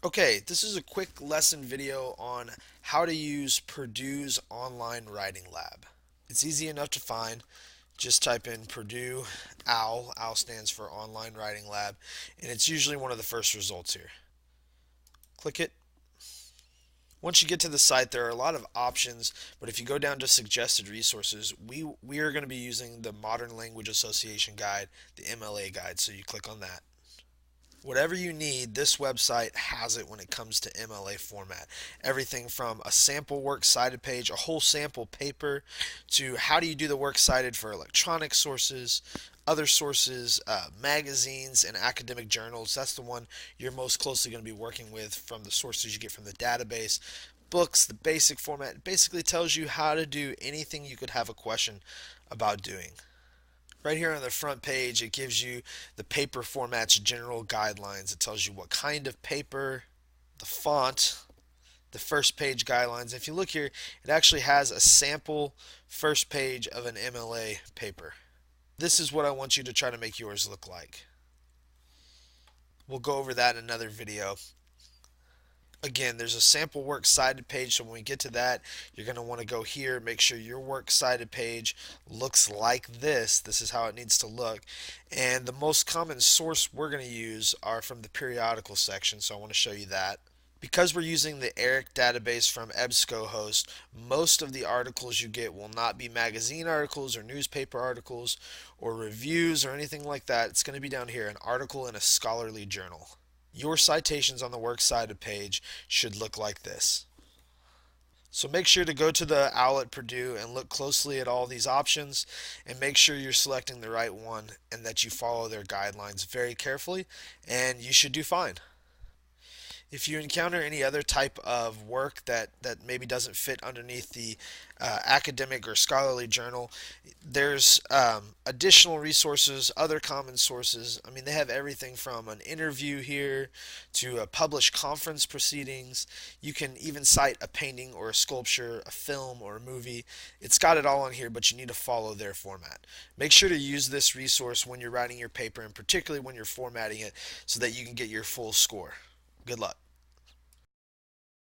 Okay, this is a quick lesson video on how to use Purdue's online writing lab. It's easy enough to find. Just type in Purdue OWL. OWL stands for Online Writing Lab, and it's usually one of the first results here. Click it. Once you get to the site, there are a lot of options, but if you go down to suggested resources, we are going to be using the Modern Language Association guide, the MLA guide, so you click on that. Whatever you need, this website has it when it comes to MLA format. Everything from a sample works cited page, a whole sample paper, to how do you do the works cited for electronic sources, other sources, magazines, and academic journals. That's the one you're most closely going to be working with from the sources you get from the database. Books, the basic format, it basically tells you how to do anything you could have a question about doing. Right here on the front page, it gives you the paper format's general guidelines. It tells you what kind of paper, the font, the first page guidelines. If you look here, it actually has a sample first page of an MLA paper. This is what I want you to try to make yours look like. We'll go over that in another video. Again, there's a sample works cited page, so when we get to that, you're going to want to go here, make sure your works cited page looks like this. This is how it needs to look. And the most common source we're going to use are from the periodical section, so I want to show you that. Because we're using the ERIC database from EBSCOhost, most of the articles you get will not be magazine articles or newspaper articles or reviews or anything like that. It's going to be down here, an article in a scholarly journal. Your citations on the works cited page should look like this. So make sure to go to the OWL at Purdue and look closely at all these options and make sure you're selecting the right one and that you follow their guidelines very carefully, and you should do fine. If you encounter any other type of work that maybe doesn't fit underneath the academic or scholarly journal, there's additional resources, other common sources. I mean, they have everything from an interview here to a published conference proceedings. You can even cite a painting or a sculpture, a film or a movie. It's got it all on here, but you need to follow their format. Make sure to use this resource when you're writing your paper, and particularly when you're formatting it, so that you can get your full score. Good luck.